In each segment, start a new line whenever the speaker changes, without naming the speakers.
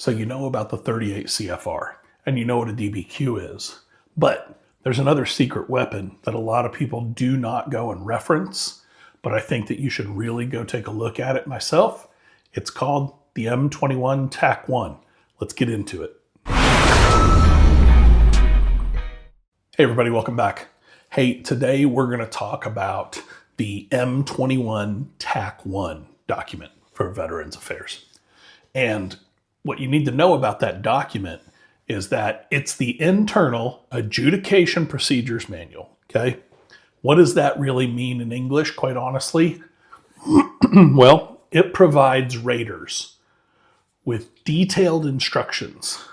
So you know about the 38 CFR and you know what a DBQ is. But there's another secret weapon that a lot of people do not go and reference, but I think that you should really go take a look at it myself. It's called the M21 TAC-1. Let's get into it. Hey everybody, welcome back. Hey, today we're going to talk about the M21 TAC-1 document for Veterans Affairs. And what you need to know about that document is that it's the internal adjudication procedures manual, okay? What does that really mean in English, quite honestly? Well, it provides raters with detailed instructions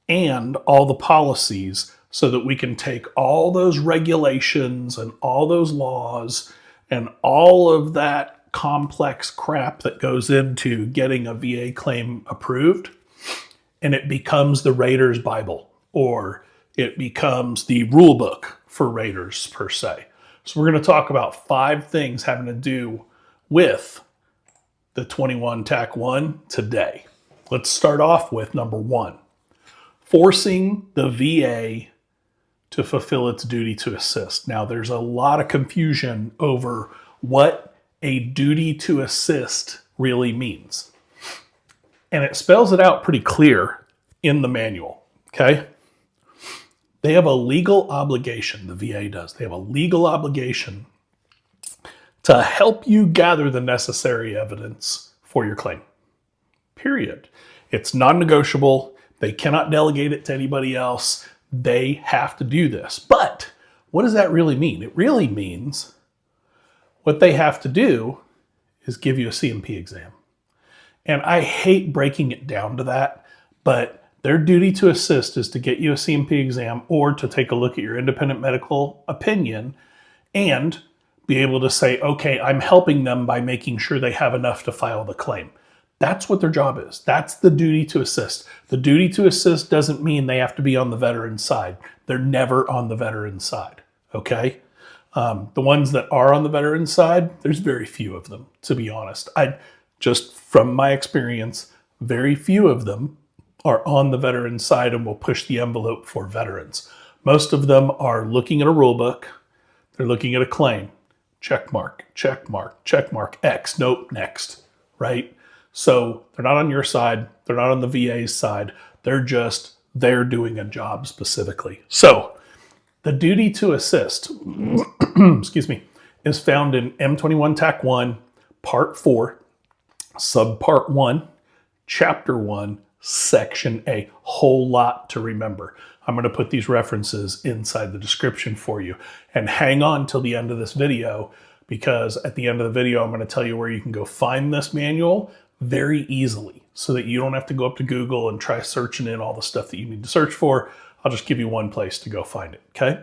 and all the policies so that we can take all those regulations and all those laws and all of that complex crap that goes into getting a VA claim approved, and it becomes the Rater's Bible, or it becomes the rule book for raters per se. So we're going to talk about 5 things having to do with the 21 TAC-1 today. Let's start off with number 1, forcing the VA to fulfill its duty to assist. Now, there's a lot of confusion over what a duty to assist really means. And it spells it out pretty clear in the manual, okay? They have a legal obligation, the VA does. They have a legal obligation to help you gather the necessary evidence for your claim, period. It's non-negotiable. They cannot delegate it to anybody else. They have to do this. But what does that really mean? It really means what they have to do is give you a CMP exam. And I hate breaking it down to that, but their duty to assist is to get you a CMP exam or to take a look at your independent medical opinion and be able to say, okay, I'm helping them by making sure they have enough to file the claim. That's what their job is. That's the duty to assist. The duty to assist doesn't mean they have to be on the veteran's side. They're never on the veteran's side, okay? The ones that are on the veteran's side, there's very few of them, to be honest. Just from my experience, very few of them are on the veteran's side and will push the envelope for veterans. Most of them are looking at a rule book. They're looking at a claim. Check mark, check mark, check mark, X, nope, next, right? So they're not on your side. They're not on the VA's side. They're doing a job specifically. So the duty to assist, excuse me, is found in M21 TAC-1, Part 4, Subpart 1, Chapter 1, Section A. Whole lot to remember. I'm going to put these references inside the description for you. And hang on till the end of this video, because at the end of the video, I'm going to tell you where you can go find this manual very easily so that you don't have to go up to Google and try searching in all the stuff that you need to search for. I'll just give you one place to go find it, okay?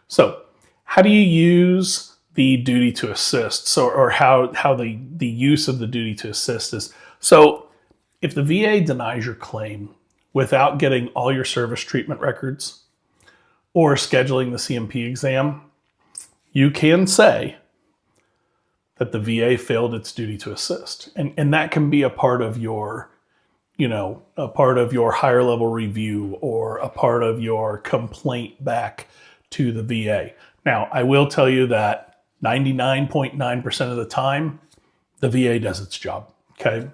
So how do you use the duty to assist? So, or how the use of the duty to assist is, so if the VA denies your claim without getting all your service treatment records or scheduling the CMP exam, you can say that the VA failed its duty to assist. And that can be a part of your, a part of your higher level review or a part of your complaint back to the VA. Now, I will tell you that 99.9% of the time, the VA does its job, okay?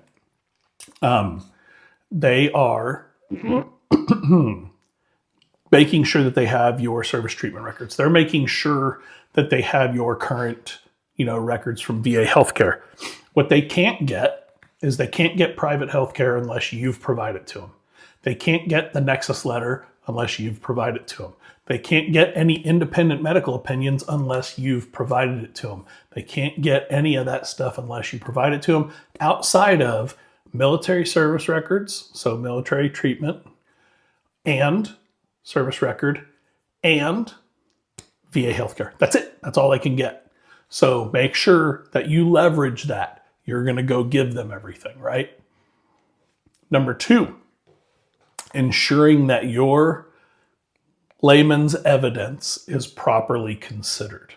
They are making sure that they have your service treatment records. They're making sure that they have your current, records from VA healthcare. What they can't get is they can't get private healthcare unless you've provided it to them. They can't get the Nexus letter unless you've provided it to them. They can't get any independent medical opinions unless you've provided it to them. They can't get any of that stuff unless you provide it to them outside of military service records, so military treatment, and service record, and VA healthcare. That's it. That's all they can get. So make sure that you leverage that. You're going to go give them everything, right? Number 2, ensuring that your layman's evidence is properly considered.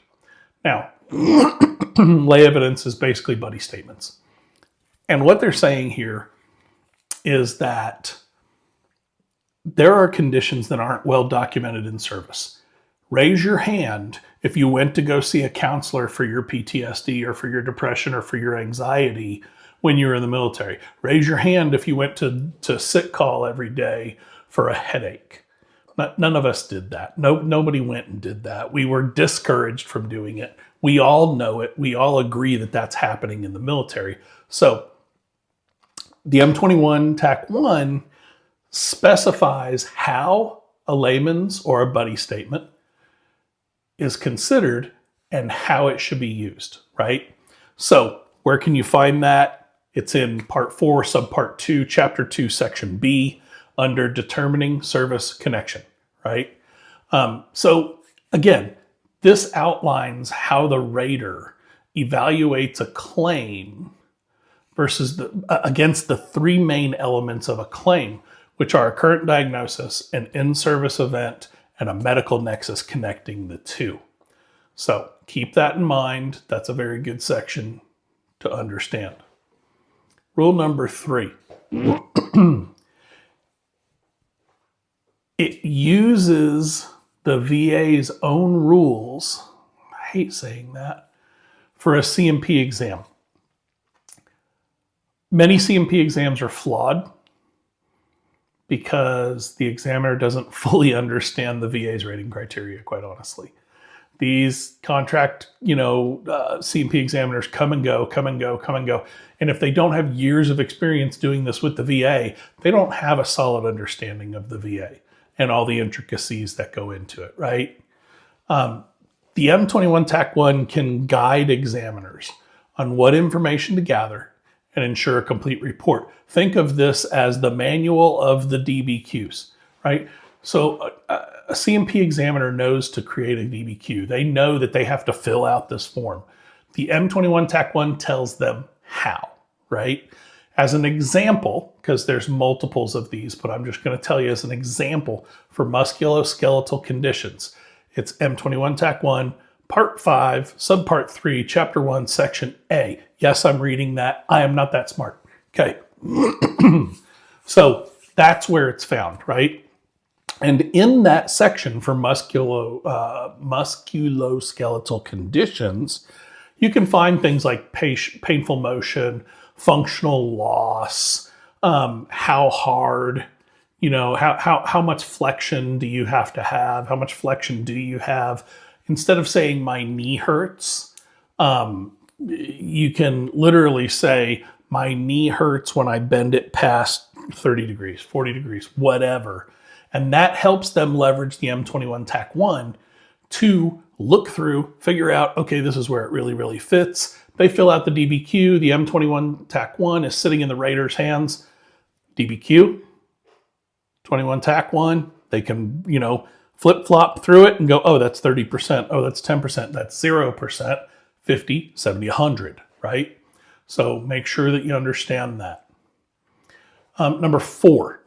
Now, lay evidence is basically buddy statements. And what they're saying here is that there are conditions that aren't well documented in service. Raise your hand if you went to go see a counselor for your PTSD or for your depression or for your anxiety when you were in the military. Raise your hand if you went to sick call every day for a headache. None of us did that. Nobody went and did that. We were discouraged from doing it. We all know it. We all agree that that's happening in the military. So the M21 TAC 1 specifies how a layman's or a buddy statement is considered and how it should be used, right? So where can you find that? It's in Part 4, Subpart 2, Chapter 2, Section B, under Determining Service Connection, right? So again, this outlines how the rater evaluates a claim versus against the three main elements of a claim, which are a current diagnosis, an in-service event, and a medical nexus connecting the two. So keep that in mind. That's a very good section to understand. Rule number 3. It uses the VA's own rules, I hate saying that, for a CMP exam. Many CMP exams are flawed because the examiner doesn't fully understand the VA's rating criteria, quite honestly. These contract, CMP examiners come and go. And if they don't have years of experience doing this with the VA, they don't have a solid understanding of the VA and all the intricacies that go into it, right? The M21 TAC 1 can guide examiners on what information to gather and ensure a complete report. Think of this as the manual of the DBQs, right? So a CMP examiner knows to create a DBQ. They know that they have to fill out this form. The M21 TAC 1 tells them how, right? As an example, because there's multiples of these, but I'm just going to tell you as an example for musculoskeletal conditions. It's M21 TAC 1, Part 5, Subpart 3, Chapter 1, Section A. Yes, I'm reading that. I am not that smart. Okay. So that's where it's found, right? And in that section for musculoskeletal conditions, you can find things like painful motion, functional loss, how hard, how much flexion do you have to have? How much flexion do you have? Instead of saying my knee hurts, you can literally say my knee hurts when I bend it past 30 degrees, 40 degrees, whatever. And that helps them leverage the M21 TAC 1 to look through, figure out, okay, this is where it really, really fits. They fill out the DBQ. The M21 TAC 1 is sitting in the rater's hands. DBQ, 21 TAC 1, they can, flip-flop through it and go, oh, that's 30%. Oh, that's 10%. That's 0%, 50, 70, 100, right? So make sure that you understand that. Number 4,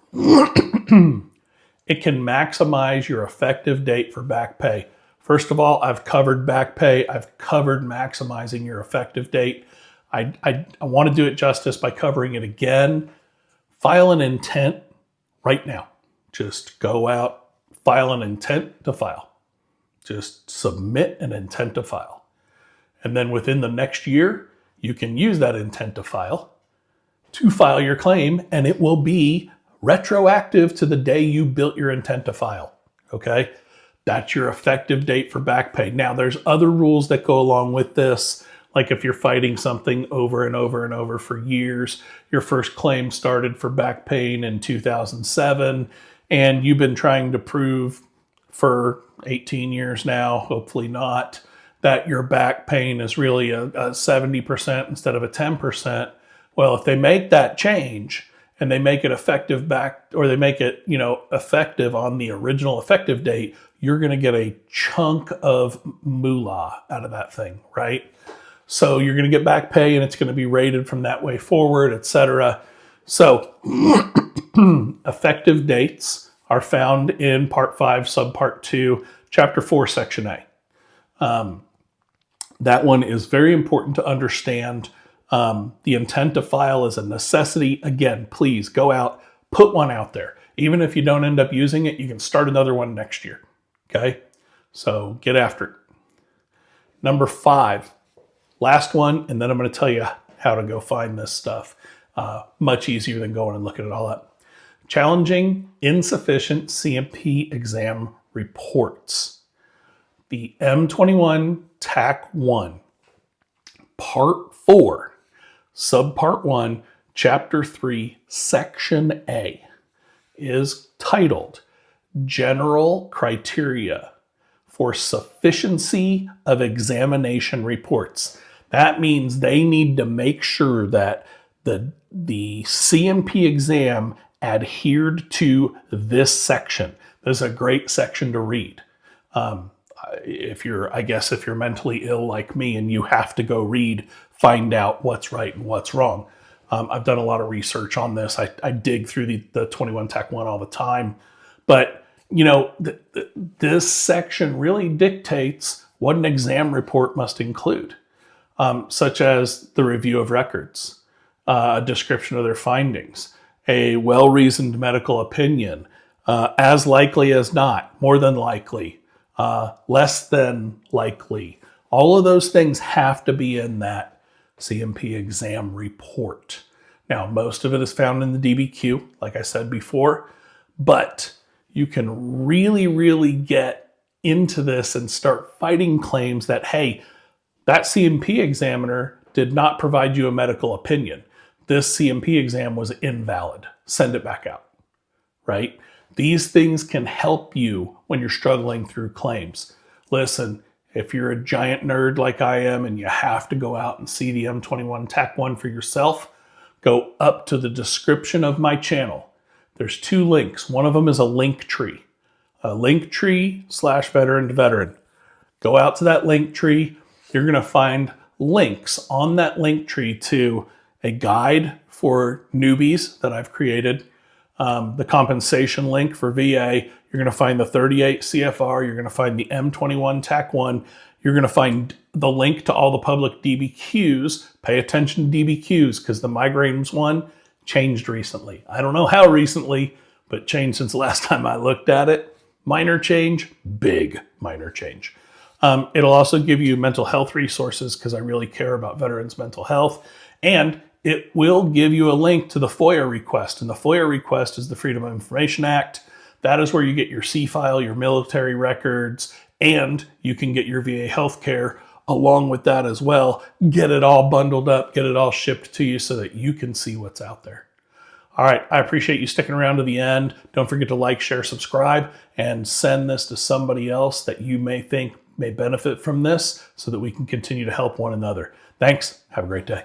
it can maximize your effective date for back pay. First of all, I've covered back pay. I've covered maximizing your effective date. I want to do it justice by covering it again. File an intent right now. Just go out, file an intent to file. Just submit an intent to file. And then within the next year, you can use that intent to file your claim, and it will be retroactive to the day you built your intent to file, okay? That's your effective date for back pay. Now, there's other rules that go along with this, like if you're fighting something over and over and over for years, your first claim started for back pain in 2007, and you've been trying to prove for 18 years now, hopefully not, that your back pain is really a 70% instead of a 10%. Well, if they make that change and they make it effective or they make it, effective on the original effective date, you're going to get a chunk of moolah out of that thing, right? So you're going to get back pay and it's going to be rated from that way forward, etc. So effective dates are found in Part 5, Subpart 2, Chapter 4, Section A. That one is very important to understand. The intent to file is a necessity. Again, please go out, put one out there. Even if you don't end up using it, you can start another one next year. Okay? So get after it. Number 5, last one, and then I'm going to tell you how to go find this stuff. Much easier than going and looking it all up. Challenging insufficient CMP exam reports. The M21 TAC 1, Part 4, Subpart 1, Chapter 3, Section A is titled General Criteria for Sufficiency of Examination Reports. That means they need to make sure that the CMP exam adhered to this section. This is a great section to read. If you're mentally ill like me and you have to go read, find out what's right and what's wrong. I've done a lot of research on this. I dig through the 21 TAC 1 all the time. But, this section really dictates what an exam report must include, such as the review of records, a description of their findings, a well-reasoned medical opinion, as likely as not, more than likely, less than likely. All of those things have to be in that CMP exam report. Now, most of it is found in the DBQ, like I said before, but you can really, really get into this and start fighting claims that, hey, that CMP examiner did not provide you a medical opinion. This CMP exam was invalid. Send it back out, right? These things can help you when you're struggling through claims. Listen, if you're a giant nerd like I am and you have to go out and see the M21 TAC 1 for yourself, go up to the description of my channel. There's 2 links. One of them is a link tree. A link tree /veteran to veteran. Go out to that link tree. You're going to find links on that link tree to a guide for newbies that I've created, the compensation link for VA. You're going to find the 38 CFR. You're going to find the M21 TAC 1. You're going to find the link to all the public DBQs. Pay attention to DBQs because the migraines one changed recently. I don't know how recently, but changed since the last time I looked at it. Minor change, big minor change. It'll also give you mental health resources because I really care about veterans' mental health. And it will give you a link to the FOIA request. And the FOIA request is the Freedom of Information Act. That is where you get your C-file, your military records, and you can get your VA healthcare along with that as well. Get it all bundled up, get it all shipped to you so that you can see what's out there. All right, I appreciate you sticking around to the end. Don't forget to like, share, subscribe, and send this to somebody else that you may think may benefit from this so that we can continue to help one another. Thanks. Have a great day.